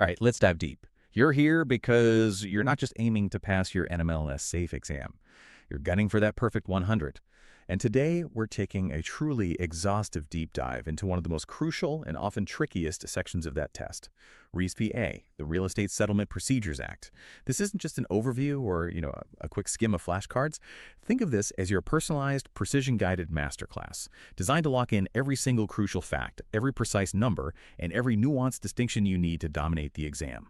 All right, let's dive deep. You're here because you're not just aiming to pass your NMLS SAFE exam. You're gunning for that perfect 100. And today, we're taking a truly exhaustive deep dive into one of the most crucial and often trickiest sections of that test, RESPA, the Real Estate Settlement Procedures Act. This isn't just an overview or, a quick skim of flashcards. Think of this as your personalized, precision-guided masterclass, designed to lock in every single crucial fact, every precise number, and every nuanced distinction you need to dominate the exam.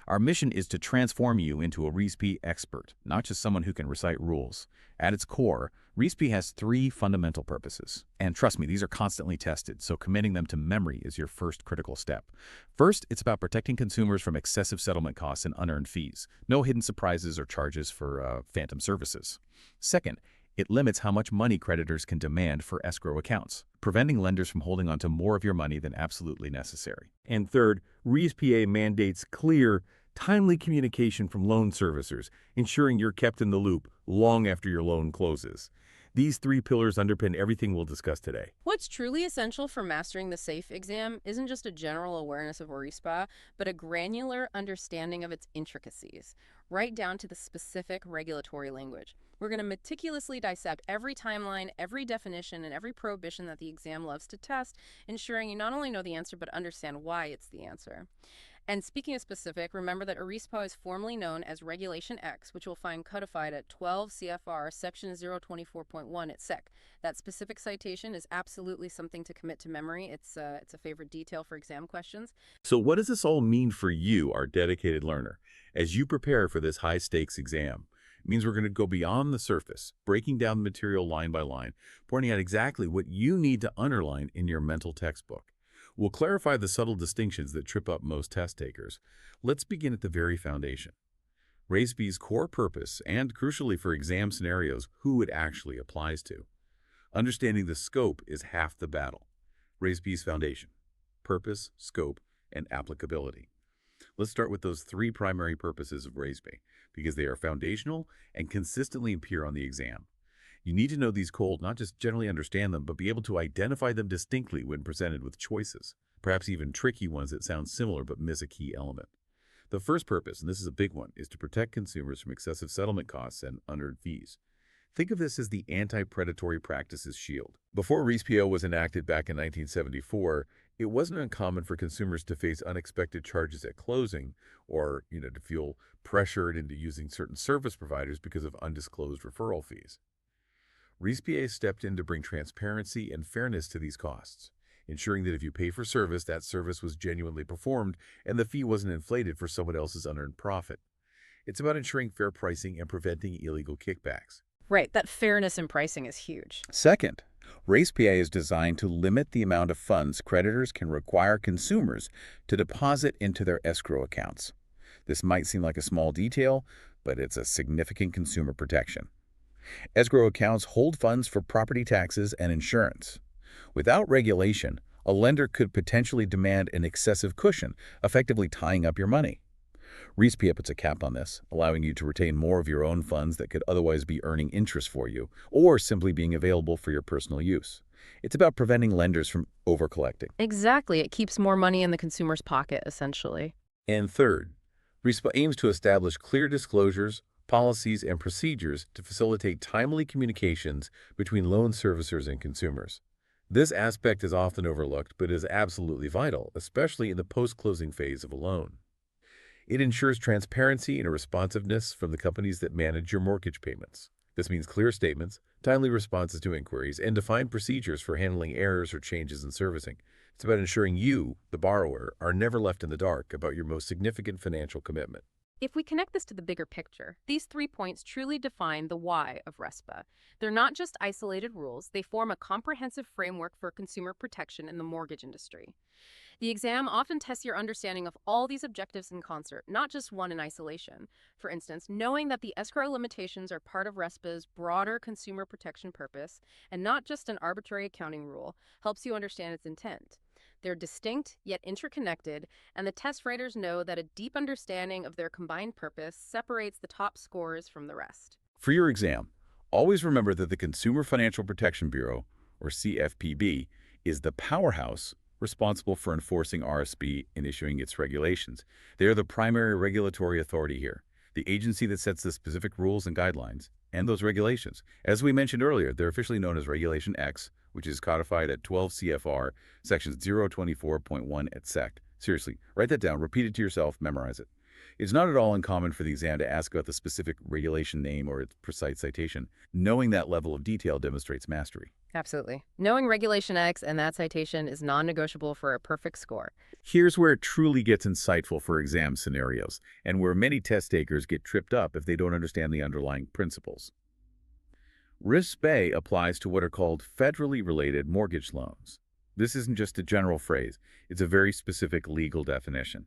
Our mission is to transform you into a RESPA expert, not just someone who can recite rules. At its core, RESPA has three fundamental purposes. And trust me, these are constantly tested, so committing them to memory is your first critical step. First, it's about protecting consumers from excessive settlement costs and unearned fees. No hidden surprises or charges for phantom services. Second, it limits how much money creditors can demand for escrow accounts, preventing lenders from holding onto more of your money than absolutely necessary. And third, RESPA mandates clear, timely communication from loan servicers, ensuring you're kept in the loop long after your loan closes. These three pillars underpin everything we'll discuss today. What's truly essential for mastering the SAFE exam isn't just a general awareness of RESPA, but a granular understanding of its intricacies, right down to the specific regulatory language. We're going to meticulously dissect every timeline, every definition, and every prohibition that the exam loves to test, ensuring you not only know the answer, but understand why it's the answer. And speaking of specific, remember that RESPA is formally known as Regulation X, which you'll find codified at 12 CFR Section 024.1 at SEC. That specific citation is absolutely something to commit to memory. It's a favorite detail for exam questions. So what does this all mean for you, our dedicated learner, as you prepare for this high-stakes exam? It means we're going to go beyond the surface, breaking down the material line by line, pointing out exactly what you need to underline in your mental textbook. We'll clarify the subtle distinctions that trip up most test takers. Let's begin at the very foundation. RESPA's core purpose, and crucially for exam scenarios, who it actually applies to. Understanding the scope is half the battle. RESPA's foundation: purpose, scope, and applicability. Let's start with those three primary purposes of RESPA, because they are foundational and consistently appear on the exam. You need to know these cold, not just generally understand them, but be able to identify them distinctly when presented with choices, perhaps even tricky ones that sound similar but miss a key element. The first purpose, and this is a big one, is to protect consumers from excessive settlement costs and unearned fees. Think of this as the anti-predatory practices shield. Before RESPA was enacted back in 1974, it wasn't uncommon for consumers to face unexpected charges at closing or, to feel pressured into using certain service providers because of undisclosed referral fees. RESPA stepped in to bring transparency and fairness to these costs, ensuring that if you pay for service, that service was genuinely performed and the fee wasn't inflated for someone else's unearned profit. It's about ensuring fair pricing and preventing illegal kickbacks. Right, that fairness in pricing is huge. Second, RESPA is designed to limit the amount of funds creditors can require consumers to deposit into their escrow accounts. This might seem like a small detail, but it's a significant consumer protection. Escrow accounts hold funds for property taxes and insurance. Without regulation, a lender could potentially demand an excessive cushion, effectively tying up your money. RESPA puts a cap on this, allowing you to retain more of your own funds that could otherwise be earning interest for you, or simply being available for your personal use. It's about preventing lenders from overcollecting. Exactly. It keeps more money in the consumer's pocket, essentially. And third, RESPA aims to establish clear disclosures, policies, and procedures to facilitate timely communications between loan servicers and consumers. This aspect is often overlooked, but is absolutely vital, especially in the post-closing phase of a loan. It ensures transparency and responsiveness from the companies that manage your mortgage payments. This means clear statements, timely responses to inquiries, and defined procedures for handling errors or changes in servicing. It's about ensuring you, the borrower, are never left in the dark about your most significant financial commitment. If we connect this to the bigger picture, these 3 points truly define the why of RESPA. They're not just isolated rules, they form a comprehensive framework for consumer protection in the mortgage industry. The exam often tests your understanding of all these objectives in concert, not just one in isolation. For instance, knowing that the escrow limitations are part of RESPA's broader consumer protection purpose and not just an arbitrary accounting rule helps you understand its intent. They're distinct, yet interconnected, and the test writers know that a deep understanding of their combined purpose separates the top scores from the rest. For your exam, always remember that the Consumer Financial Protection Bureau, or CFPB, is the powerhouse responsible for enforcing RSB and issuing its regulations. They are the primary regulatory authority here, the agency that sets the specific rules and guidelines and those regulations. As we mentioned earlier, they're officially known as Regulation X, which is codified at 12 CFR, sections 024.1 et sec. Seriously, write that down, repeat it to yourself, memorize it. It's not at all uncommon for the exam to ask about the specific regulation name or its precise citation. Knowing that level of detail demonstrates mastery. Absolutely. Knowing Regulation X and that citation is non-negotiable for a perfect score. Here's where it truly gets insightful for exam scenarios, and where many test takers get tripped up if they don't understand the underlying principles. RESPA applies to what are called federally related mortgage loans. This isn't just a general phrase, it's a very specific legal definition.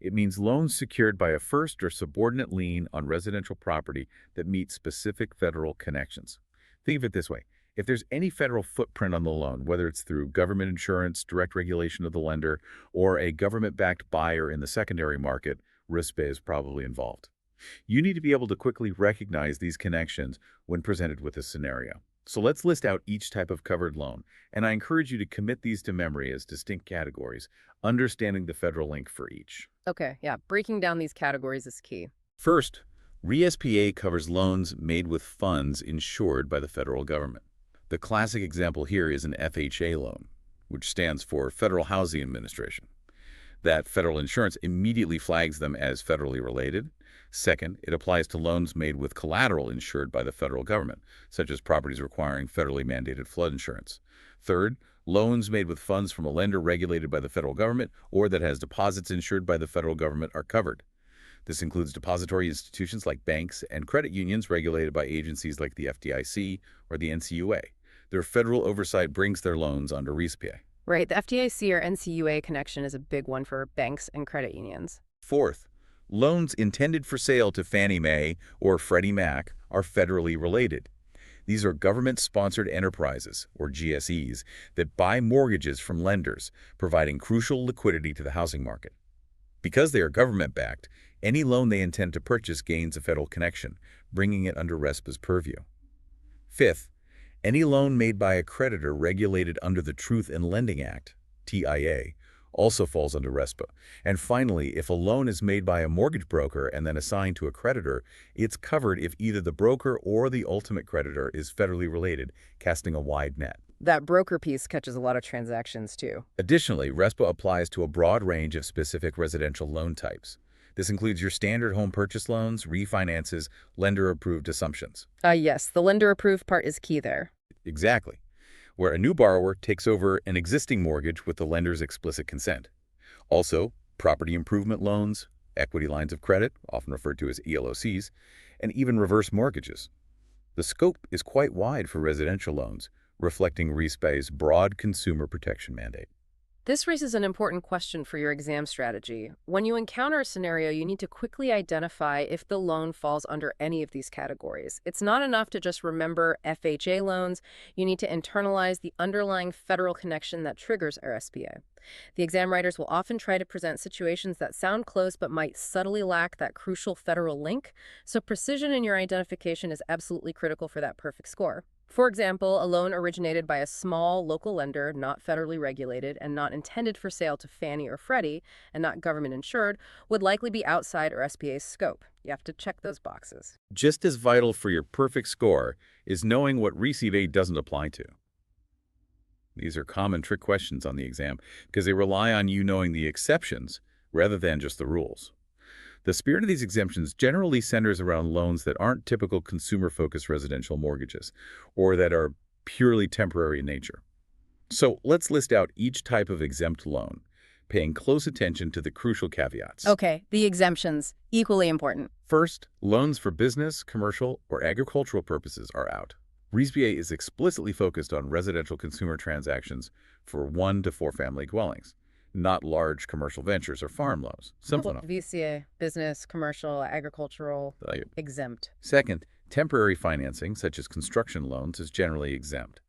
It means loans secured by a first or subordinate lien on residential property that meet specific federal connections. Think of it this way. If there's any federal footprint on the loan, whether it's through government insurance, direct regulation of the lender, or a government-backed buyer in the secondary market, RESPA is probably involved. You need to be able to quickly recognize these connections when presented with a scenario. So let's list out each type of covered loan, and I encourage you to commit these to memory as distinct categories, understanding the federal link for each. Okay, yeah, breaking down these categories is key. First, RESPA covers loans made with funds insured by the federal government. The classic example here is an FHA loan, which stands for Federal Housing Administration. That federal insurance immediately flags them as federally related. Second, it applies to loans made with collateral insured by the federal government, such as properties requiring federally mandated flood insurance. Third, loans made with funds from a lender regulated by the federal government or that has deposits insured by the federal government are covered. This includes depository institutions like banks and credit unions regulated by agencies like the FDIC or the NCUA. Their federal oversight brings their loans under RESPA. Right, the FDIC or NCUA connection is a big one for banks and credit unions. Fourth, loans intended for sale to Fannie Mae or Freddie Mac are federally related. These are government-sponsored enterprises, or GSEs, that buy mortgages from lenders, providing crucial liquidity to the housing market. Because they are government-backed, any loan they intend to purchase gains a federal connection, bringing it under RESPA's purview. Fifth, any loan made by a creditor regulated under the Truth in Lending Act, TIA, also falls under RESPA. And finally, if a loan is made by a mortgage broker and then assigned to a creditor, it's covered if either the broker or the ultimate creditor is federally related, casting a wide net. That broker piece catches a lot of transactions, too. Additionally, RESPA applies to a broad range of specific residential loan types. This includes your standard home purchase loans, refinances, lender-approved assumptions. Yes, the lender-approved part is key there. Exactly. Where a new borrower takes over an existing mortgage with the lender's explicit consent. Also, property improvement loans, equity lines of credit, often referred to as ELOCs, and even reverse mortgages. The scope is quite wide for residential loans, reflecting RESPA's broad consumer protection mandate. This raises an important question for your exam strategy. When you encounter a scenario, you need to quickly identify if the loan falls under any of these categories. It's not enough to just remember FHA loans. You need to internalize the underlying federal connection that triggers RSPA. The exam writers will often try to present situations that sound close but might subtly lack that crucial federal link, so precision in your identification is absolutely critical for that perfect score. For example, a loan originated by a small local lender, not federally regulated, and not intended for sale to Fannie or Freddie, and not government insured, would likely be outside RSPA's scope. You have to check those boxes. Just as vital for your perfect score is knowing what RESPA doesn't apply to. These are common trick questions on the exam because they rely on you knowing the exceptions rather than just the rules. The spirit of these exemptions generally centers around loans that aren't typical consumer-focused residential mortgages or that are purely temporary in nature. So let's list out each type of exempt loan, paying close attention to the crucial caveats. Okay, the exemptions, equally important. First, loans for business, commercial, or agricultural purposes are out. RESPA is explicitly focused on residential consumer transactions for 1 to 4 family dwellings, not large commercial ventures or farm loans. Simple enough. VCA, business, commercial, agricultural, exempt. Second, temporary financing, such as construction loans, is generally exempt.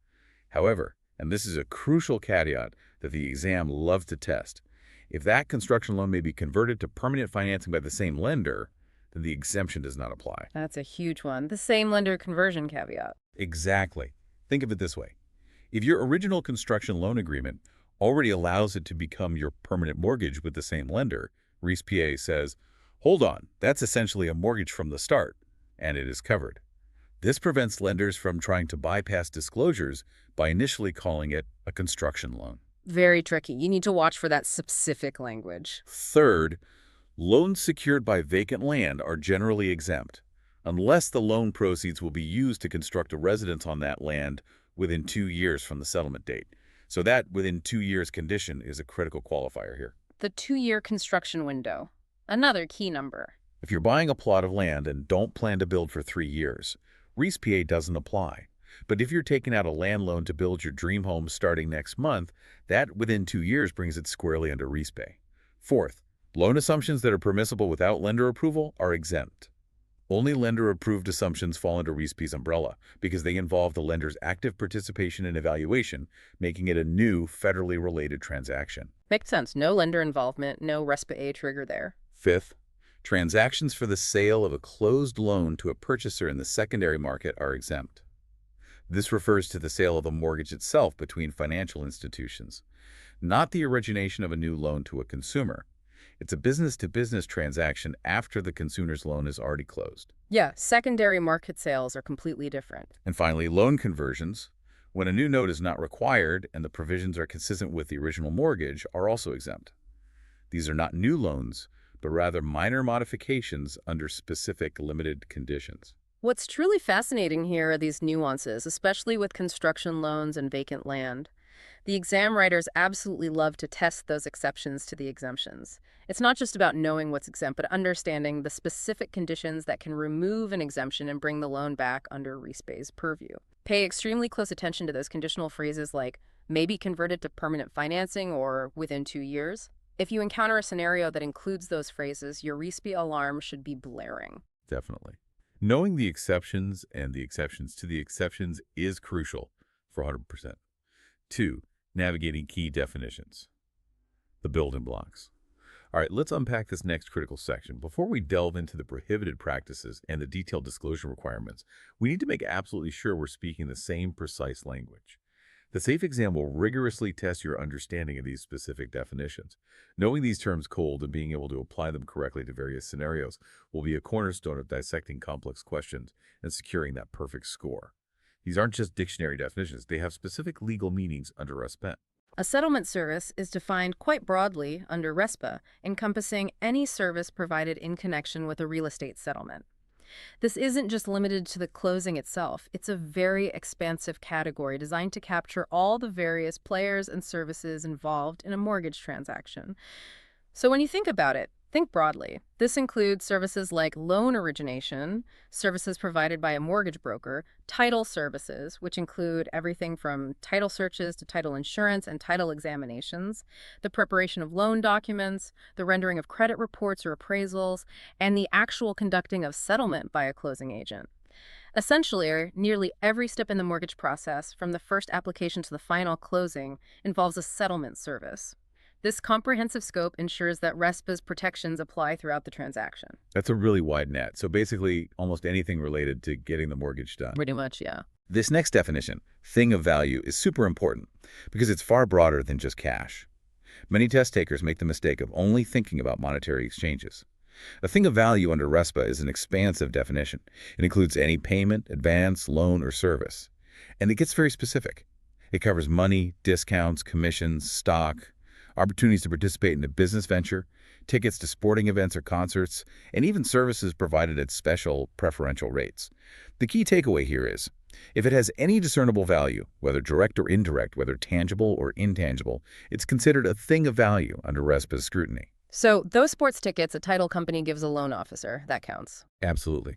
However, and this is a crucial caveat that the exam loves to test, if that construction loan may be converted to permanent financing by the same lender, then the exemption does not apply. That's a huge one. The same lender conversion caveat. Exactly. Think of it this way. If your original construction loan agreement already allows it to become your permanent mortgage with the same lender. RESPA says, hold on, that's essentially a mortgage from the start, and it is covered. This prevents lenders from trying to bypass disclosures by initially calling it a construction loan. Very tricky. You need to watch for that specific language. Third, loans secured by vacant land are generally exempt, unless the loan proceeds will be used to construct a residence on that land within 2 years from the settlement date. So that within 2 years condition is a critical qualifier here. The 2-year construction window. Another key number. If you're buying a plot of land and don't plan to build for 3 years, RESPA doesn't apply. But if you're taking out a land loan to build your dream home starting next month, that within 2 years brings it squarely under RESPA. Fourth, loan assumptions that are permissible without lender approval are exempt. Only lender-approved assumptions fall under RESPA's umbrella because they involve the lender's active participation in evaluation, making it a new federally related transaction. Makes sense. No lender involvement, no RESPA trigger there. Fifth, transactions for the sale of a closed loan to a purchaser in the secondary market are exempt. This refers to the sale of the mortgage itself between financial institutions, not the origination of a new loan to a consumer. It's a business-to-business transaction after the consumer's loan is already closed. Yeah, secondary market sales are completely different. And finally, loan conversions, when a new note is not required and the provisions are consistent with the original mortgage, are also exempt. These are not new loans, but rather minor modifications under specific limited conditions. What's truly fascinating here are these nuances, especially with construction loans and vacant land. The exam writers absolutely love to test those exceptions to the exemptions. It's not just about knowing what's exempt, but understanding the specific conditions that can remove an exemption and bring the loan back under RESPA's purview. Pay extremely close attention to those conditional phrases like maybe converted to permanent financing or within 2 years. If you encounter a scenario that includes those phrases, your RESPA alarm should be blaring. Definitely. Knowing the exceptions and the exceptions to the exceptions is crucial for 100%. 2. Navigating key definitions. The building blocks. All right, let's unpack this next critical section. Before we delve into the prohibited practices and the detailed disclosure requirements, we need to make absolutely sure we're speaking the same precise language. The SAFE exam will rigorously test your understanding of these specific definitions. Knowing these terms cold and being able to apply them correctly to various scenarios will be a cornerstone of dissecting complex questions and securing that perfect score. These aren't just dictionary definitions. They have specific legal meanings under RESPA. A settlement service is defined quite broadly under RESPA, encompassing any service provided in connection with a real estate settlement. This isn't just limited to the closing itself. It's a very expansive category designed to capture all the various players and services involved in a mortgage transaction. So when you think about it, think broadly. This includes services like loan origination, services provided by a mortgage broker, title services, which include everything from title searches to title insurance and title examinations, the preparation of loan documents, the rendering of credit reports or appraisals, and the actual conducting of settlement by a closing agent. Essentially, nearly every step in the mortgage process, from the first application to the final closing, involves a settlement service. This comprehensive scope ensures that RESPA's protections apply throughout the transaction. That's a really wide net. So basically, almost anything related to getting the mortgage done. Pretty much, yeah. This next definition, thing of value, is super important because it's far broader than just cash. Many test takers make the mistake of only thinking about monetary exchanges. A thing of value under RESPA is an expansive definition. It includes any payment, advance, loan, or service. And it gets very specific. It covers money, discounts, commissions, stock, opportunities to participate in a business venture, tickets to sporting events or concerts, and even services provided at special preferential rates. The key takeaway here is, if it has any discernible value, whether direct or indirect, whether tangible or intangible, it's considered a thing of value under RESPA's scrutiny. So those sports tickets a title company gives a loan officer, that counts. Absolutely.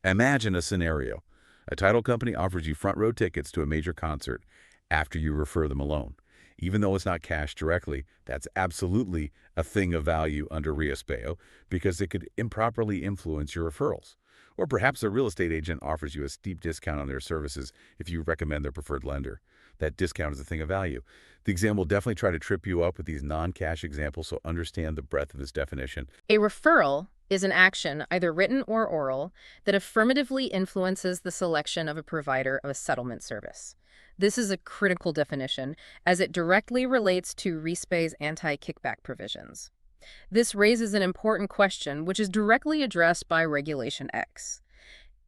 Imagine a scenario. A title company offers you front row tickets to a major concert after you refer them a loan. Even though it's not cash directly, that's absolutely a thing of value under RESPA because it could improperly influence your referrals. Or perhaps a real estate agent offers you a steep discount on their services if you recommend their preferred lender. That discount is a thing of value. The exam will definitely try to trip you up with these non-cash examples, so understand the breadth of this definition. A referral is an action, either written or oral, that affirmatively influences the selection of a provider of a settlement service. This is a critical definition, as it directly relates to RESPA's anti-kickback provisions. This raises an important question, which is directly addressed by Regulation X.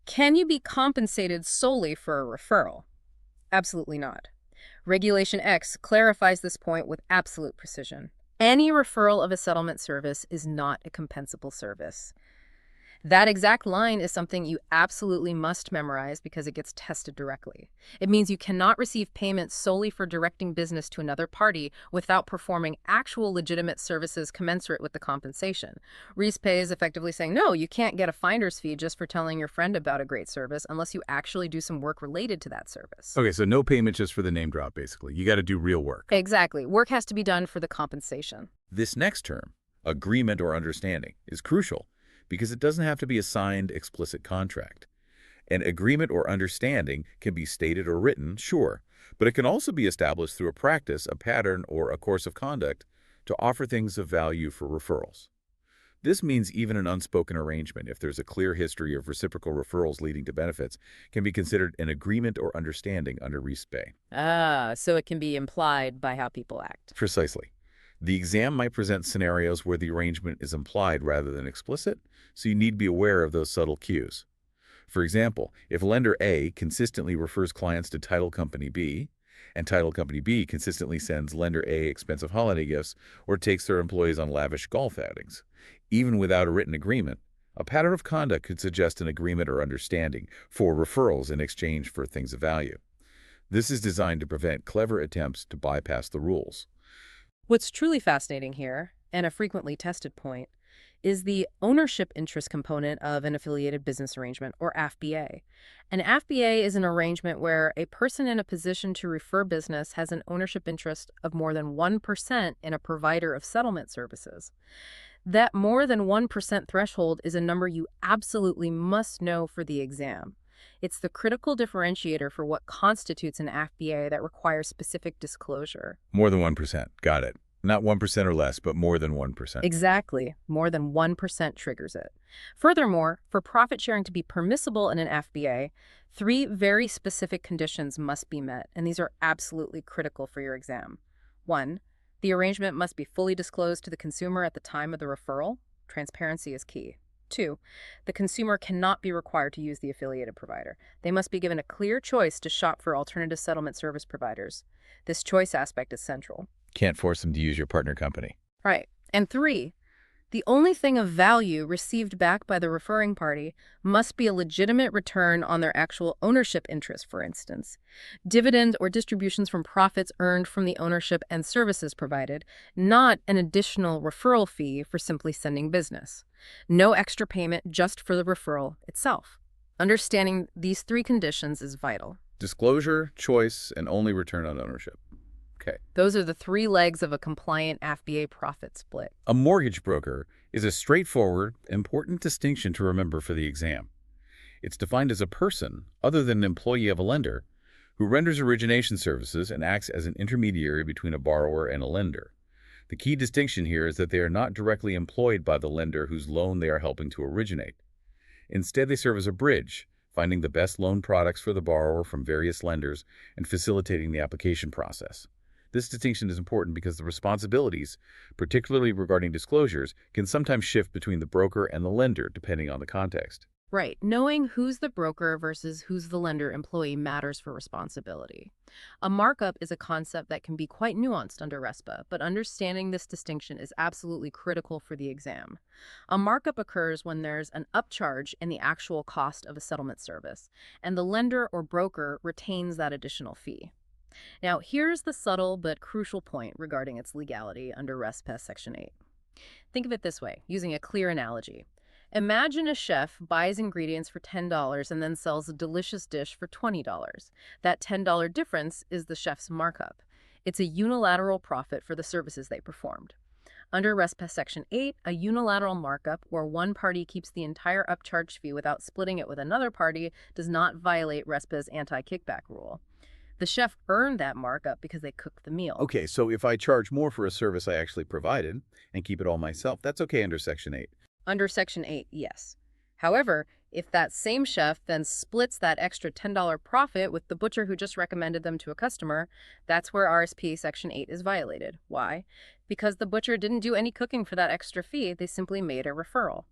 Can you be compensated solely for a referral? Absolutely not. Regulation X clarifies this point with absolute precision. Any referral of a settlement service is not a compensable service. That exact line is something you absolutely must memorize because it gets tested directly. It means you cannot receive payment solely for directing business to another party without performing actual legitimate services commensurate with the compensation. RESPA is effectively saying, no, you can't get a finder's fee just for telling your friend about a great service unless you actually do some work related to that service. Okay, so no payment just for the name drop, basically. You got to do real work. Exactly. Work has to be done for the compensation. This next term, agreement or understanding, is crucial because it doesn't have to be a signed, explicit contract. An agreement or understanding can be stated or written, sure, but it can also be established through a practice, a pattern, or a course of conduct to offer things of value for referrals. This means even an unspoken arrangement, if there's a clear history of reciprocal referrals leading to benefits, can be considered an agreement or understanding under RESPA. So it can be implied by how people act. Precisely. The exam might present scenarios where the arrangement is implied rather than explicit, so you need to be aware of those subtle cues. For example, if lender A consistently refers clients to title company B, and title company B consistently sends lender A expensive holiday gifts or takes their employees on lavish golf outings, even without a written agreement, a pattern of conduct could suggest an agreement or understanding for referrals in exchange for things of value. This is designed to prevent clever attempts to bypass the rules. What's truly fascinating here, and a frequently tested point, is the ownership interest component of an affiliated business arrangement, or AFBA. An AFBA is an arrangement where a person in a position to refer business has an ownership interest of more than 1% in a provider of settlement services. That more than 1% threshold is a number you absolutely must know for the exam. It's the critical differentiator for what constitutes an AFBA that requires specific disclosure. More than 1%. Got it. Not 1% or less, but more than 1%. Exactly. More than 1% triggers it. Furthermore, for profit sharing to be permissible in an FBA, 3 very specific conditions must be met, and these are absolutely critical for your exam. 1, the arrangement must be fully disclosed to the consumer at the time of the referral. Transparency is key. 2, the consumer cannot be required to use the affiliated provider. They must be given a clear choice to shop for alternative settlement service providers. This choice aspect is central. Can't force them to use your partner company. Right. And 3, the only thing of value received back by the referring party must be a legitimate return on their actual ownership interest, for instance. Dividends or distributions from profits earned from the ownership and services provided, not an additional referral fee for simply sending business. No extra payment just for the referral itself. Understanding these 3 conditions is vital. Disclosure, choice, and only return on ownership. Okay. Those are the 3 legs of a compliant FBA profit split. A mortgage broker is a straightforward, important distinction to remember for the exam. It's defined as a person, other than an employee of a lender, who renders origination services and acts as an intermediary between a borrower and a lender. The key distinction here is that they are not directly employed by the lender whose loan they are helping to originate. Instead, they serve as a bridge, finding the best loan products for the borrower from various lenders and facilitating the application process. This distinction is important because the responsibilities, particularly regarding disclosures, can sometimes shift between the broker and the lender depending on the context. Right. Knowing who's the broker versus who's the lender employee matters for responsibility. A markup is a concept that can be quite nuanced under RESPA, but understanding this distinction is absolutely critical for the exam. A markup occurs when there's an upcharge in the actual cost of a settlement service, and the lender or broker retains that additional fee. Now, here's the subtle but crucial point regarding its legality under RESPA Section 8. Think of it this way, using a clear analogy. Imagine a chef buys ingredients for $10 and then sells a delicious dish for $20. That $10 difference is the chef's markup. It's a unilateral profit for the services they performed. Under RESPA Section 8, a unilateral markup where one party keeps the entire upcharge fee without splitting it with another party does not violate RESPA's anti-kickback rule. The chef earned that markup because they cooked the meal. Okay, so if I charge more for a service I actually provided and keep it all myself, that's okay under Section 8. Under Section 8, yes. However, if that same chef then splits that extra $10 profit with the butcher who just recommended them to a customer, that's where RSP Section 8 is violated. Why? Because the butcher didn't do any cooking for that extra fee, they simply made a referral.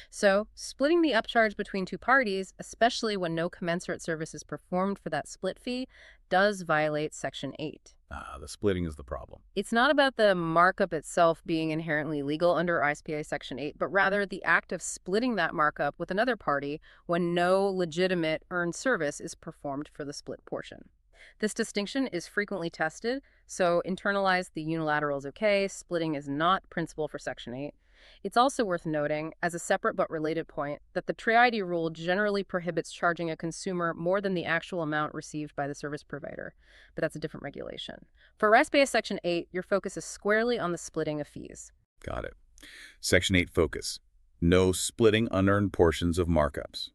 So, splitting the upcharge between two parties, especially when no commensurate service is performed for that split fee, does violate Section 8. The splitting is the problem. It's not about the markup itself being inherently legal under ISPA Section 8, but rather the act of splitting that markup with another party when no legitimate earned service is performed for the split portion. This distinction is frequently tested, so internalize the unilateral is okay, splitting is not principle for Section 8. It's also worth noting, as a separate but related point, that the triety rule generally prohibits charging a consumer more than the actual amount received by the service provider, but that's a different regulation. For RESPA Section 8, your focus is squarely on the splitting of fees. Got it. Section 8 focus. No splitting unearned portions of markups.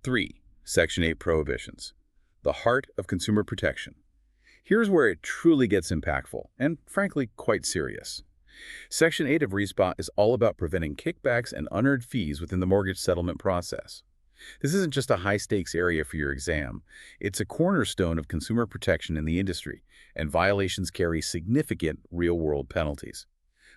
3. Section 8 prohibitions. The heart of consumer protection. Here's where it truly gets impactful and, frankly, quite serious. Section 8 of RESPA is all about preventing kickbacks and unearned fees within the mortgage settlement process. This isn't just a high-stakes area for your exam. It's a cornerstone of consumer protection in the industry, and violations carry significant real-world penalties.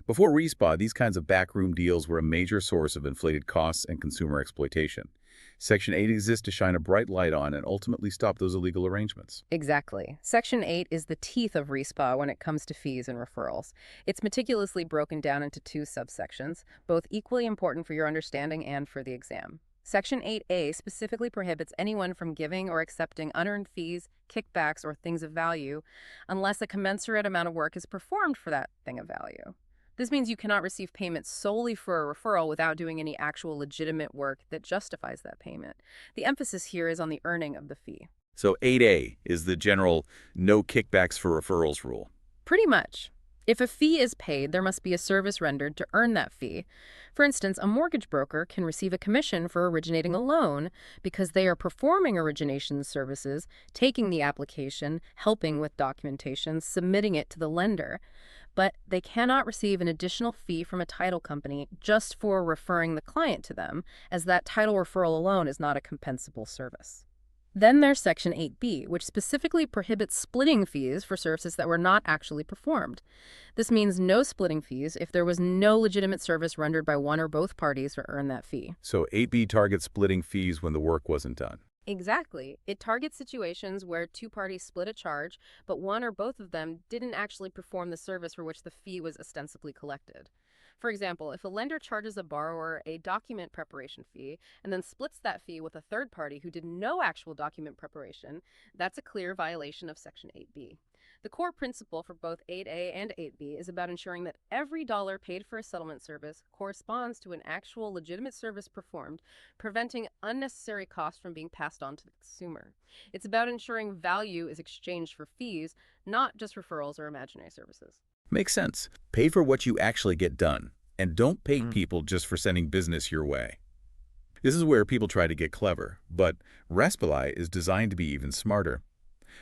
Before RESPA, these kinds of backroom deals were a major source of inflated costs and consumer exploitation. Section 8 exists to shine a bright light on and ultimately stop those illegal arrangements. Exactly. Section 8 is the teeth of RESPA when it comes to fees and referrals. It's meticulously broken down into two subsections, both equally important for your understanding and for the exam. Section 8A specifically prohibits anyone from giving or accepting unearned fees, kickbacks, or things of value unless a commensurate amount of work is performed for that thing of value. This means you cannot receive payment solely for a referral without doing any actual legitimate work that justifies that payment. The emphasis here is on the earning of the fee. So 8A is the general no kickbacks for referrals rule. Pretty much. If a fee is paid, there must be a service rendered to earn that fee. For instance, a mortgage broker can receive a commission for originating a loan because they are performing origination services, taking the application, helping with documentation, submitting it to the lender. But they cannot receive an additional fee from a title company just for referring the client to them, as that title referral alone is not a compensable service. Then there's Section 8B, which specifically prohibits splitting fees for services that were not actually performed. This means no splitting fees if there was no legitimate service rendered by one or both parties to earn that fee. So 8B targets splitting fees when the work wasn't done. Exactly. It targets situations where two parties split a charge, but one or both of them didn't actually perform the service for which the fee was ostensibly collected. For example, if a lender charges a borrower a document preparation fee and then splits that fee with a third party who did no actual document preparation, that's a clear violation of Section 8B. The core principle for both 8A and 8B is about ensuring that every dollar paid for a settlement service corresponds to an actual legitimate service performed, preventing unnecessary costs from being passed on to the consumer. It's about ensuring value is exchanged for fees, not just referrals or imaginary services. Makes sense. Pay for what you actually get done, and don't pay people just for sending business your way. This is where people try to get clever, but RESPA is designed to be even smarter.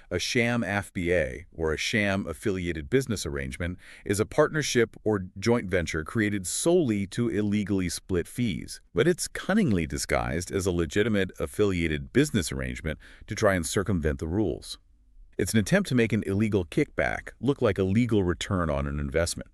A sham FBA, or a sham affiliated business arrangement, is a partnership or joint venture created solely to illegally split fees, but it's cunningly disguised as a legitimate affiliated business arrangement to try and circumvent the rules. It's an attempt to make an illegal kickback look like a legal return on an investment.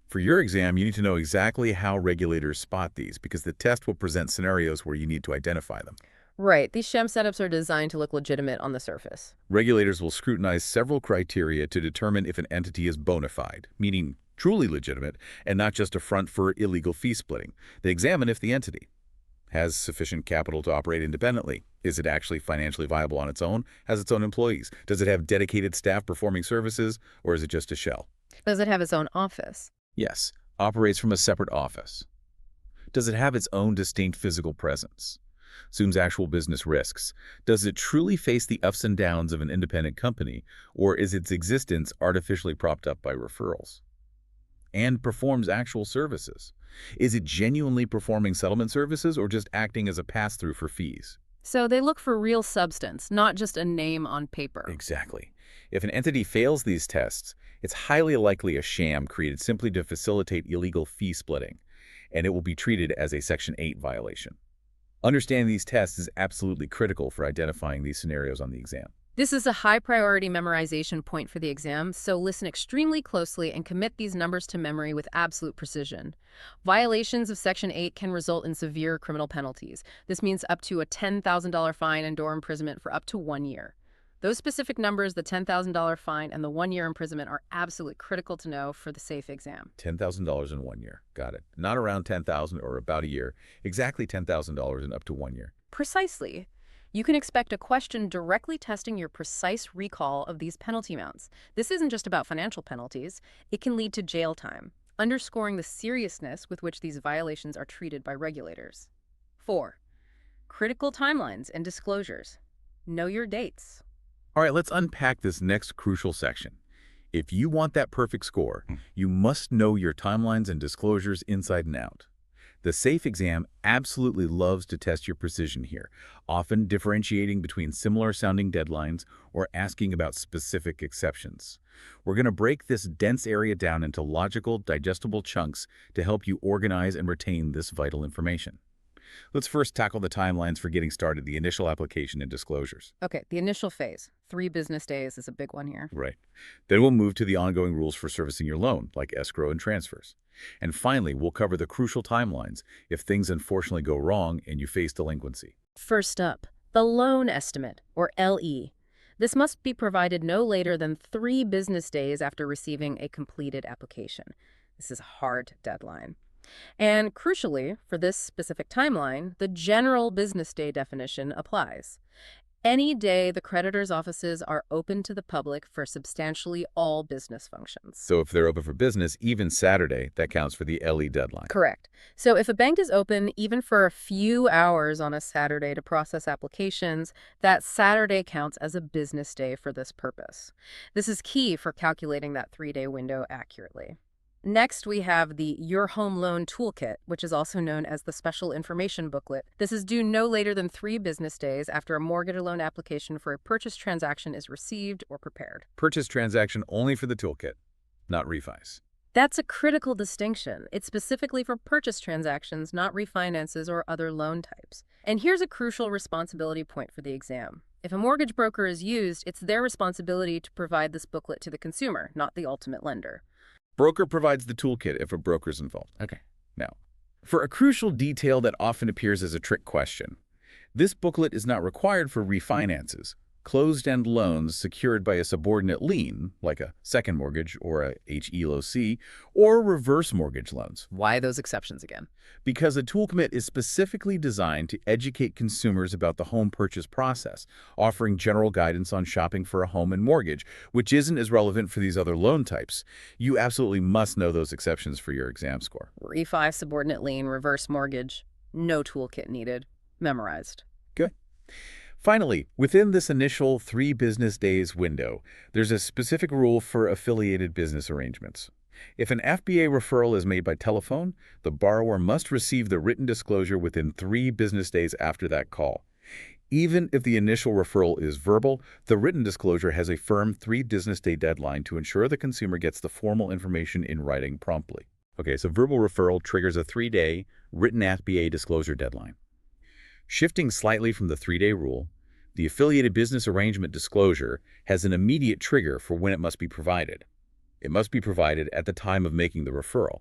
For your exam, you need to know exactly how regulators spot these, because the test will present scenarios where you need to identify them. Right. These sham setups are designed to look legitimate on the surface. Regulators will scrutinize several criteria to determine if an entity is bona fide, meaning truly legitimate, and not just a front for illegal fee splitting. They examine if the entity has sufficient capital to operate independently. Is it actually financially viable on its own? Has its own employees? Does it have dedicated staff performing services? Or is it just a shell? Does it have its own office? Yes, operates from a separate office. Does it have its own distinct physical presence? Assumes actual business risks. Does it truly face the ups and downs of an independent company, or is its existence artificially propped up by referrals? And performs actual services. Is it genuinely performing settlement services or just acting as a pass-through for fees? So they look for real substance, not just a name on paper. Exactly. If an entity fails these tests, it's highly likely a sham created simply to facilitate illegal fee splitting. and it will be treated as a Section 8 violation. Understanding these tests is absolutely critical for identifying these scenarios on the exam. This is a high-priority memorization point for the exam, so listen extremely closely and commit these numbers to memory with absolute precision. Violations of Section 8 can result in severe criminal penalties. This means up to a $10,000 fine and or imprisonment for up to 1 year. Those specific numbers, the $10,000 fine and the 1-year imprisonment, are absolutely critical to know for the SAFE exam. $10,000 in 1 year. Got it. Not around $10,000 or about a year. Exactly $10,000 in up to 1 year. Precisely. You can expect a question directly testing your precise recall of these penalty amounts. This isn't just about financial penalties. It can lead to jail time, underscoring the seriousness with which these violations are treated by regulators. 4. Critical timelines and disclosures. Know your dates. All right, let's unpack this next crucial section. If you want that perfect score, you must know your timelines and disclosures inside and out. The SAFE exam absolutely loves to test your precision here, often differentiating between similar-sounding deadlines or asking about specific exceptions. We're going to break this dense area down into logical, digestible chunks to help you organize and retain this vital information. Let's first tackle the timelines for getting started, the initial application and disclosures. Okay, the initial phase, 3 business days, is a big one here. Right. Then we'll move to the ongoing rules for servicing your loan, like escrow and transfers. And finally, we'll cover the crucial timelines if things unfortunately go wrong and you face delinquency. First up, the loan estimate, or LE. This must be provided no later than 3 business days after receiving a completed application. This is a hard deadline. And crucially, for this specific timeline, the general business day definition applies. Any day the creditor's offices are open to the public for substantially all business functions. So if they're open for business, even Saturday, that counts for the LE deadline. Correct. So if a bank is open even for a few hours on a Saturday to process applications, that Saturday counts as a business day for this purpose. This is key for calculating that 3-day window accurately. Next, we have the Your Home Loan Toolkit, which is also known as the Special Information Booklet. This is due no later than 3 business days after a mortgage or loan application for a purchase transaction is received or prepared. Purchase transaction only for the toolkit, not refis. That's a critical distinction. It's specifically for purchase transactions, not refinances or other loan types. And here's a crucial responsibility point for the exam. If a mortgage broker is used, it's their responsibility to provide this booklet to the consumer, not the ultimate lender. Broker provides the toolkit if a broker's involved. Okay. Now, for a crucial detail that often appears as a trick question, this booklet is not required for refinances, closed-end loans secured by a subordinate lien, like a second mortgage or a HELOC, or reverse mortgage loans. Why those exceptions again? Because the toolkit is specifically designed to educate consumers about the home purchase process, offering general guidance on shopping for a home and mortgage, which isn't as relevant for these other loan types. You absolutely must know those exceptions for your exam score. Refi, subordinate lien, reverse mortgage, no toolkit needed. Memorized. Good. Finally, within this initial 3 business days window, there's a specific rule for affiliated business arrangements. If an FBA referral is made by telephone, the borrower must receive the written disclosure within 3 business days after that call. Even if the initial referral is verbal, the written disclosure has a firm 3 business day deadline to ensure the consumer gets the formal information in writing promptly. Okay, so verbal referral triggers a 3-day written FBA disclosure deadline. Shifting slightly from the 3-day rule, the affiliated business arrangement disclosure has an immediate trigger for when it must be provided. It must be provided at the time of making the referral.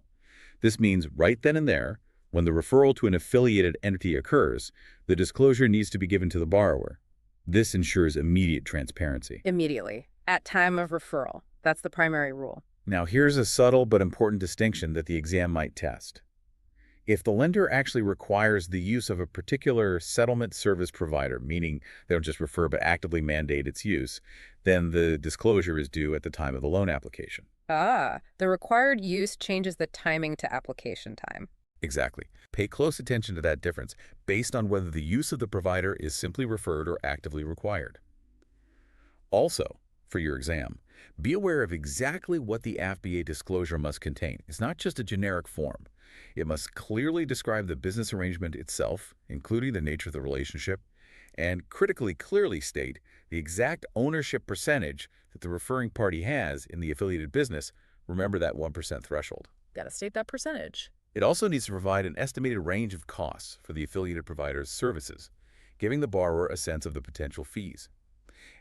This means right then and there, when the referral to an affiliated entity occurs, the disclosure needs to be given to the borrower. This ensures immediate transparency. Immediately, at time of referral. That's the primary rule. Now, here's a subtle but important distinction that the exam might test. If the lender actually requires the use of a particular settlement service provider, meaning they don't just refer but actively mandate its use, then the disclosure is due at the time of the loan application. Ah, the required use changes the timing to application time. Exactly. Pay close attention to that difference based on whether the use of the provider is simply referred or actively required. Also, for your exam, be aware of exactly what the FBA disclosure must contain. It's not just a generic form. It must clearly describe the business arrangement itself, including the nature of the relationship, and critically clearly state the exact ownership percentage that the referring party has in the affiliated business. Remember that 1% threshold. Gotta state that percentage. It also needs to provide an estimated range of costs for the affiliated provider's services, giving the borrower a sense of the potential fees.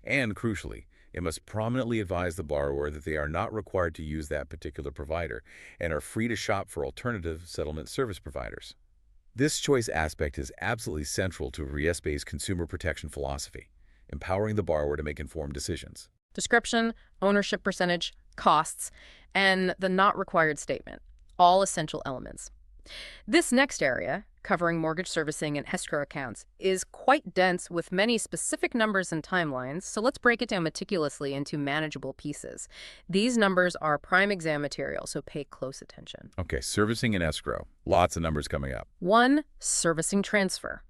And crucially, it must prominently advise the borrower that they are not required to use that particular provider and are free to shop for alternative settlement service providers. This choice aspect is absolutely central to RESPA's consumer protection philosophy, empowering the borrower to make informed decisions. Description, ownership percentage, costs, and the not required statement, all essential elements. This next area, covering mortgage servicing and escrow accounts, is quite dense with many specific numbers and timelines, so let's break it down meticulously into manageable pieces. These numbers are prime exam material, so pay close attention. Okay, servicing and escrow. Lots of numbers coming up. 1. Servicing transfer.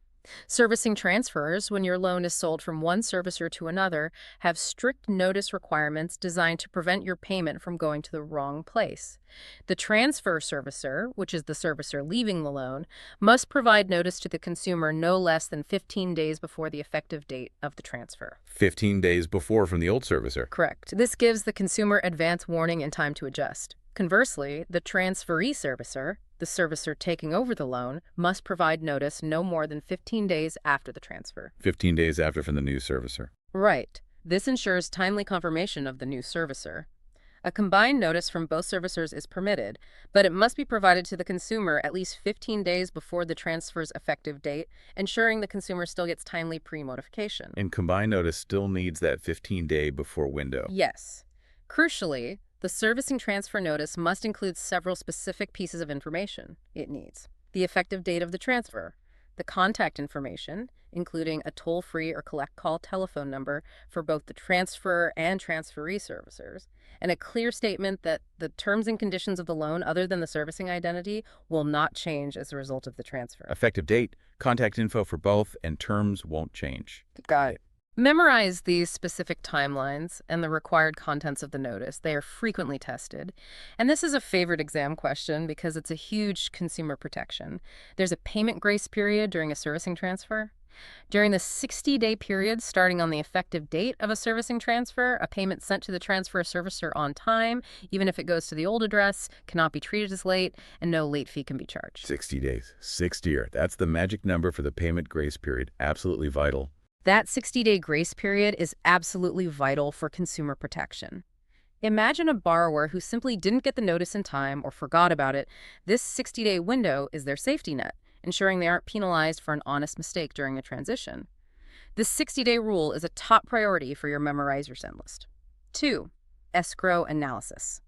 Servicing transfers, when your loan is sold from one servicer to another, have strict notice requirements designed to prevent your payment from going to the wrong place. The transfer servicer, which is the servicer leaving the loan, must provide notice to the consumer no less than 15 days before the effective date of the transfer. 15 days before from the old servicer. Correct. This gives the consumer advance warning and time to adjust. Conversely, the transferee servicer, the servicer taking over the loan, must provide notice no more than 15 days after the transfer. 15 days after from the new servicer. Right. This ensures timely confirmation of the new servicer. A combined notice from both servicers is permitted, but it must be provided to the consumer at least 15 days before the transfer's effective date, ensuring the consumer still gets timely pre-notification. And combined notice still needs that 15-day before window. Yes. Crucially, the servicing transfer notice must include several specific pieces of information it needs. The effective date of the transfer, the contact information, including a toll-free or collect call telephone number for both the transferor and transferee servicers, and a clear statement that the terms and conditions of the loan other than the servicing identity will not change as a result of the transfer. Effective date, contact info for both, and terms won't change. Got it. Memorize these specific timelines and the required contents of the notice. They are frequently tested. And this is a favorite exam question because it's a huge consumer protection. There's a payment grace period during a servicing transfer. During the 60-day period starting on the effective date of a servicing transfer, a payment sent to the transfer servicer on time, even if it goes to the old address, cannot be treated as late, and no late fee can be charged. 60 days. 60. That's the magic number for the payment grace period. Absolutely vital. That 60-day grace period is absolutely vital for consumer protection. Imagine a borrower who simply didn't get the notice in time or forgot about it. This 60-day window is their safety net, ensuring they aren't penalized for an honest mistake during a transition. This 60-day rule is a top priority for your memorize your send list. 2. Escrow analysis.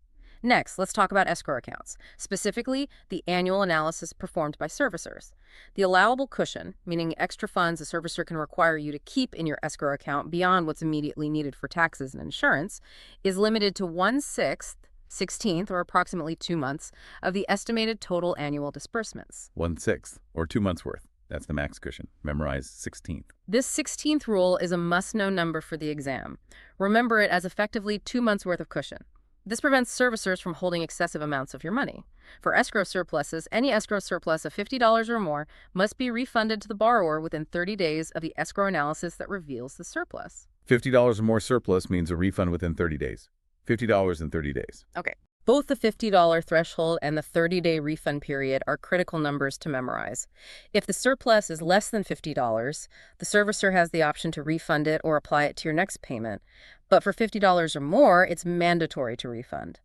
Next, let's talk about escrow accounts, specifically the annual analysis performed by servicers. The allowable cushion, meaning extra funds a servicer can require you to keep in your escrow account beyond what's immediately needed for taxes and insurance, is limited to 1/6, 16th, or approximately 2 months, of the estimated total annual disbursements. 1/6, or 2 months worth. That's the max cushion. Memorize 16th. This 16th rule is a must-know number for the exam. Remember it as effectively 2 months' worth of cushion. This prevents servicers from holding excessive amounts of your money. For escrow surpluses, any escrow surplus of $50 or more must be refunded to the borrower within 30 days of the escrow analysis that reveals the surplus. $50 or more surplus means a refund within 30 days. $50 in 30 days. Okay. Both the $50 threshold and the 30-day refund period are critical numbers to memorize. If the surplus is less than $50, the servicer has the option to refund it or apply it to your next payment. But for $50 or more, it's mandatory to refund.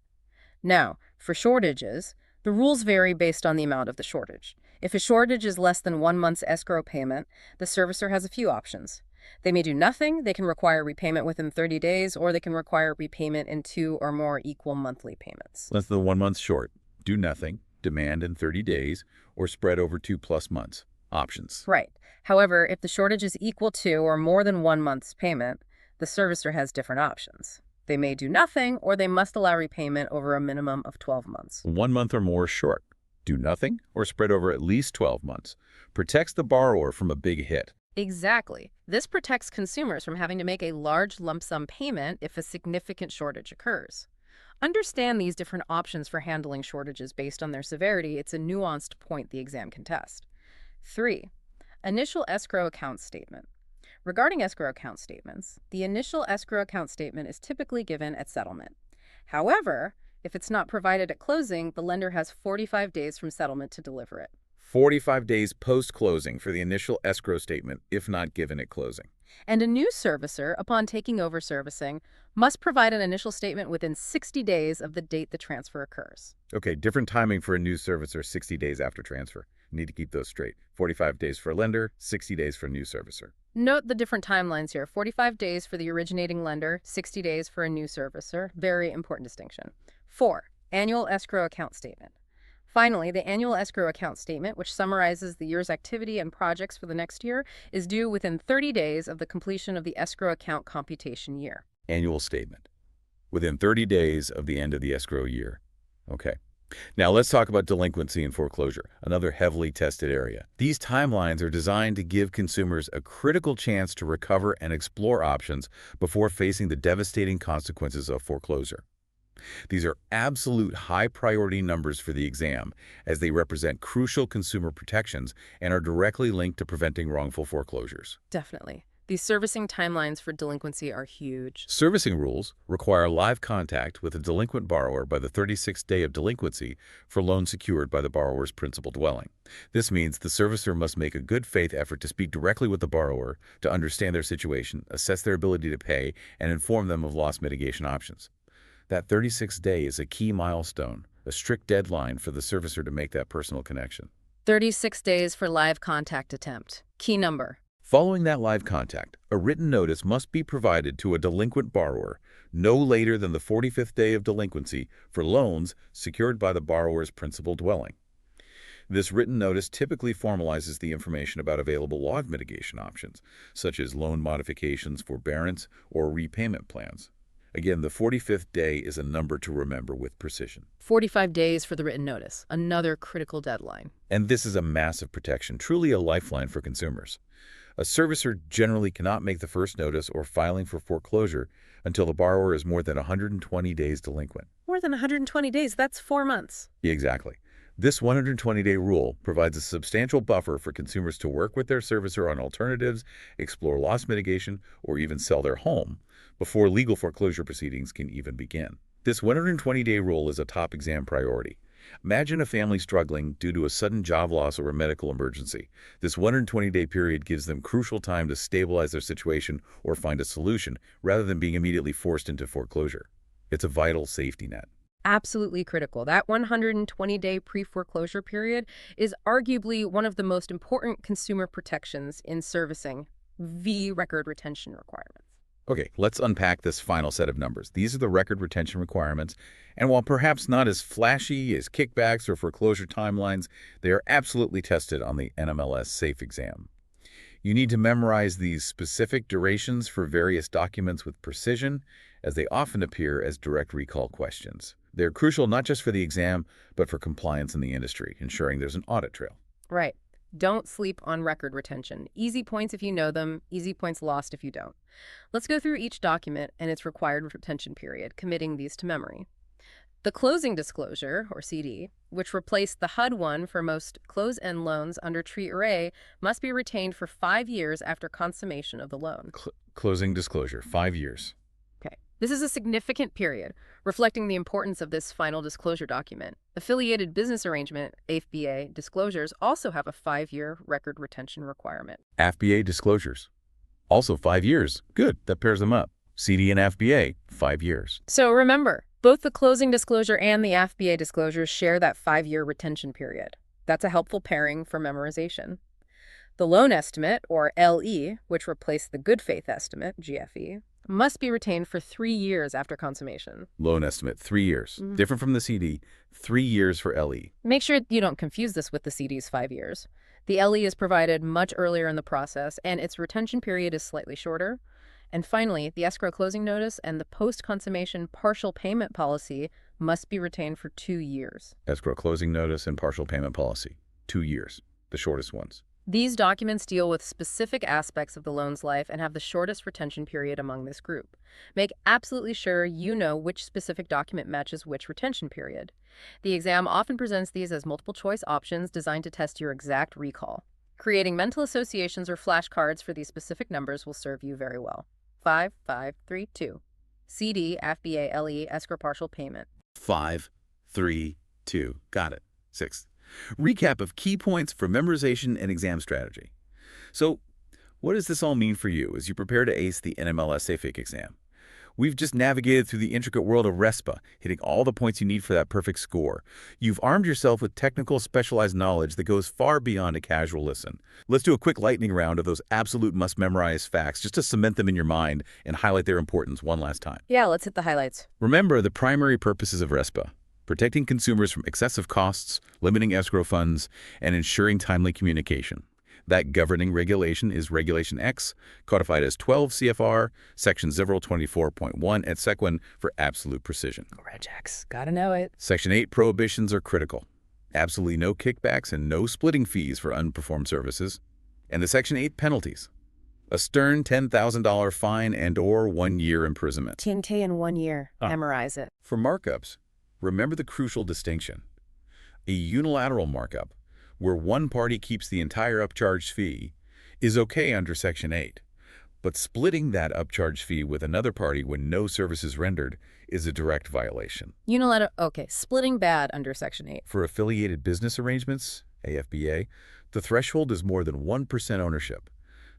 Now, for shortages, the rules vary based on the amount of the shortage. If a shortage is less than 1 month's escrow payment, the servicer has a few options. They may do nothing, they can require repayment within 30 days, or they can require repayment in 2 or more equal monthly payments. Less than 1 month short. Do nothing, demand in 30 days, or spread over 2+ months. Options. Right. However, if the shortage is equal to or more than 1 month's payment, the servicer has different options. They may do nothing, or they must allow repayment over a minimum of 12 months. 1 month or more short. Do nothing, or spread over at least 12 months. Protects the borrower from a big hit. Exactly. This protects consumers from having to make a large lump sum payment if a significant shortage occurs. Understand these different options for handling shortages based on their severity. It's a nuanced point the exam can test. 3. Initial escrow account statement. Regarding escrow account statements, the initial escrow account statement is typically given at settlement. However, If it's not provided at closing, the lender has 45 days from settlement to deliver it. 45 days post-closing for the initial escrow statement, if not given at closing. And a new servicer, upon taking over servicing, must provide an initial statement within 60 days of the date the transfer occurs. Okay, different timing for a new servicer 60 days after transfer. Need to keep those straight. 45 days for a lender, 60 days for a new servicer. Note the different timelines here. 45 days for the originating lender, 60 days for a new servicer. Very important distinction. 4. Annual escrow account statement. Finally, the annual escrow account statement, which summarizes the year's activity and projects for the next year, is due within 30 days of the completion of the escrow account computation year. Annual statement. Within 30 days of the end of the escrow year. Okay. Now let's talk about delinquency and foreclosure, another heavily tested area. These timelines are designed to give consumers a critical chance to recover and explore options before facing the devastating consequences of foreclosure. These are absolute high-priority numbers for the exam, as they represent crucial consumer protections and are directly linked to preventing wrongful foreclosures. Definitely. These servicing timelines for delinquency are huge. Servicing rules require live contact with a delinquent borrower by the 36th day of delinquency for loans secured by the borrower's principal dwelling. This means the servicer must make a good faith effort to speak directly with the borrower to understand their situation, assess their ability to pay, and inform them of loss mitigation options. That 36th day is a key milestone, a strict deadline for the servicer to make that personal connection. 36 days for live contact attempt. Key number. Following that live contact, a written notice must be provided to a delinquent borrower no later than the 45th day of delinquency for loans secured by the borrower's principal dwelling. This written notice typically formalizes the information about available loss mitigation options, such as loan modifications, forbearance, or repayment plans. Again, the 45th day is a number to remember with precision. 45 days for the written notice, another critical deadline. And this is a massive protection, truly a lifeline for consumers. A servicer generally cannot make the first notice or filing for foreclosure until the borrower is more than 120 days delinquent. More than 120 days, that's 4 months. Exactly. This 120-day rule provides a substantial buffer for consumers to work with their servicer on alternatives, explore loss mitigation, or even sell their home before legal foreclosure proceedings can even begin. This 120-day rule is a top exam priority. Imagine a family struggling due to a sudden job loss or a medical emergency. This 120-day period gives them crucial time to stabilize their situation or find a solution rather than being immediately forced into foreclosure. It's a vital safety net. Absolutely critical. That 120-day pre-foreclosure period is arguably one of the most important consumer protections in servicing v. record retention requirements. Okay, let's unpack this final set of numbers. These are the record retention requirements, and while perhaps not as flashy as kickbacks or foreclosure timelines, they are absolutely tested on the NMLS SAFE exam. You need to memorize these specific durations for various documents with precision, as they often appear as direct recall questions. They're crucial not just for the exam, but for compliance in the industry, ensuring there's an audit trail. Right. Don't sleep on record retention. Easy points if you know them, easy points lost if you don't. Let's go through each document and its required retention period, committing these to memory. The closing disclosure, or CD, which replaced the HUD one for most close-end loans under Treat Array, must be retained for 5 years after consummation of the loan. Closing disclosure, 5 years. Okay. This is a significant period, reflecting the importance of this final disclosure document. Affiliated business arrangement, AFBA, disclosures also have a 5-year record retention requirement. AFBA disclosures, also 5 years. Good, that pairs them up. CD and AFBA, 5 years. So remember, both the closing disclosure and the AFBA disclosures share that 5-year retention period. That's a helpful pairing for memorization. The loan estimate, or LE, which replaced the good faith estimate, GFE, must be retained for 3 years after consummation. Loan estimate, 3 years. Different from the CD, 3 years for LE. Make sure you don't confuse this with the CD's 5 years. The LE is provided much earlier in the process, and its retention period is slightly shorter. And finally, the escrow closing notice and the post-consummation partial payment policy must be retained for 2 years. Escrow closing notice and partial payment policy, 2 years, the shortest ones. These documents deal with specific aspects of the loan's life and have the shortest retention period among this group. Make absolutely sure you know which specific document matches which retention period. The exam often presents these as multiple choice options designed to test your exact recall. Creating mental associations or flashcards for these specific numbers will serve you very well. 5, 5, 3, 2. CD, FBA, LE, escrow partial payment. 5, 3, 2. Got it. 6. Recap of key points for memorization and exam strategy. So, what does this all mean for you as you prepare to ace the NMLS SAFIC exam? We've just navigated through the intricate world of RESPA, hitting all the points you need for that perfect score. You've armed yourself with technical, specialized knowledge that goes far beyond a casual listen. Let's do a quick lightning round of those absolute must-memorize facts just to cement them in your mind and highlight their importance one last time. Yeah, let's hit the highlights. Remember the primary purposes of RESPA: protecting consumers from excessive costs, limiting escrow funds, and ensuring timely communication. That governing regulation is Regulation X, codified as 12 CFR, Section 024.1 et sequin for absolute precision. Reg X, gotta know it. Section 8 prohibitions are critical. Absolutely no kickbacks and no splitting fees for unperformed services. And the Section 8 penalties: a stern $10,000 fine and/or 1 year imprisonment. TNT in 1 year. Memorize it. For markups, remember the crucial distinction. A unilateral markup, where one party keeps the entire upcharge fee, is okay under Section 8. But splitting that upcharge fee with another party when no service is rendered is a direct violation. Unilateral, okay, splitting bad under Section 8. For affiliated business arrangements, AFBA, the threshold is more than 1% ownership.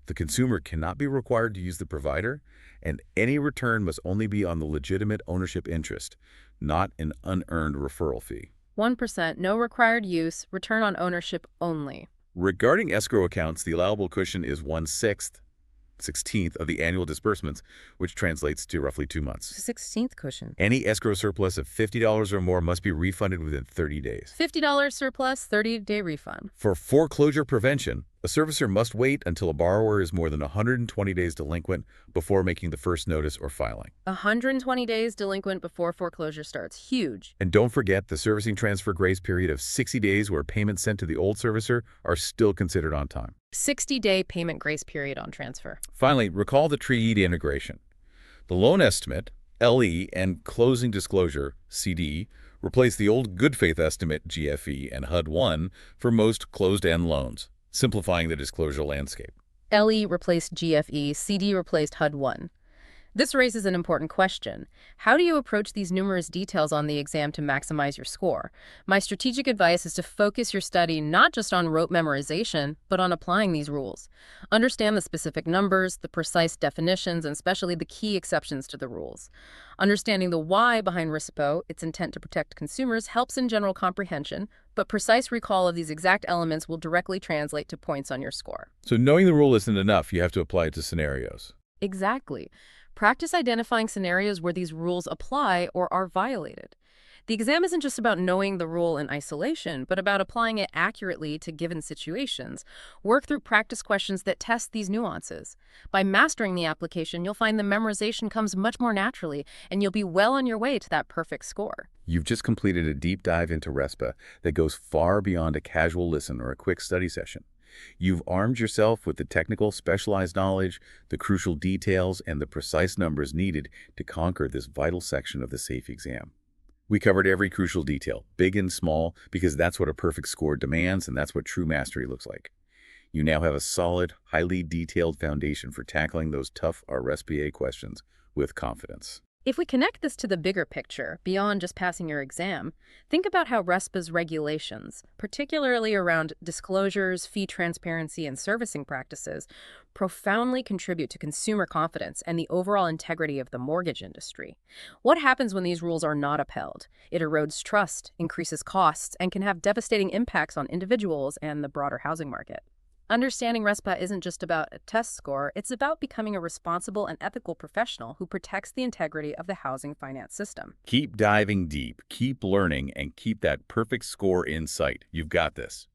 The consumer cannot be required to use the provider, and any return must only be on the legitimate ownership interest, not an unearned referral fee. 1%, no required use, return on ownership only. Regarding escrow accounts, the allowable cushion is 1/16th of the annual disbursements, which translates to roughly 2 months. 16th cushion. Any escrow surplus of $50 or more must be refunded within 30 days. $50 surplus, 30-day refund. For foreclosure prevention, a servicer must wait until a borrower is more than 120 days delinquent before making the first notice or filing. 120 days delinquent before foreclosure starts. Huge. And don't forget the servicing transfer grace period of 60 days where payments sent to the old servicer are still considered on time. 60-day payment grace period on transfer. Finally, recall the TREAT integration. The loan estimate, LE, and closing disclosure, CD, replace the old good faith estimate, GFE, and HUD-1 for most closed-end loans, simplifying the disclosure landscape. LE replaced GFE, CD replaced HUD-1. This raises an important question. How do you approach these numerous details on the exam to maximize your score? My strategic advice is to focus your study not just on rote memorization, but on applying these rules. Understand the specific numbers, the precise definitions, and especially the key exceptions to the rules. Understanding the why behind RESPA, its intent to protect consumers, helps in general comprehension, but precise recall of these exact elements will directly translate to points on your score. So knowing the rule isn't enough. You have to apply it to scenarios. Exactly. Practice identifying scenarios where these rules apply or are violated. The exam isn't just about knowing the rule in isolation, but about applying it accurately to given situations. Work through practice questions that test these nuances. By mastering the application, you'll find the memorization comes much more naturally, and you'll be well on your way to that perfect score. You've just completed a deep dive into RESPA that goes far beyond a casual listen or a quick study session. You've armed yourself with the technical, specialized knowledge, the crucial details, and the precise numbers needed to conquer this vital section of the SAFE exam. We covered every crucial detail, big and small, because that's what a perfect score demands, and that's what true mastery looks like. You now have a solid, highly detailed foundation for tackling those tough RESPA questions with confidence. If we connect this to the bigger picture, beyond just passing your exam, think about how RESPA's regulations, particularly around disclosures, fee transparency, and servicing practices, profoundly contribute to consumer confidence and the overall integrity of the mortgage industry. What happens when these rules are not upheld? It erodes trust, increases costs, and can have devastating impacts on individuals and the broader housing market. Understanding RESPA isn't just about a test score, it's about becoming a responsible and ethical professional who protects the integrity of the housing finance system. Keep diving deep, keep learning, and keep that perfect score in sight. You've got this.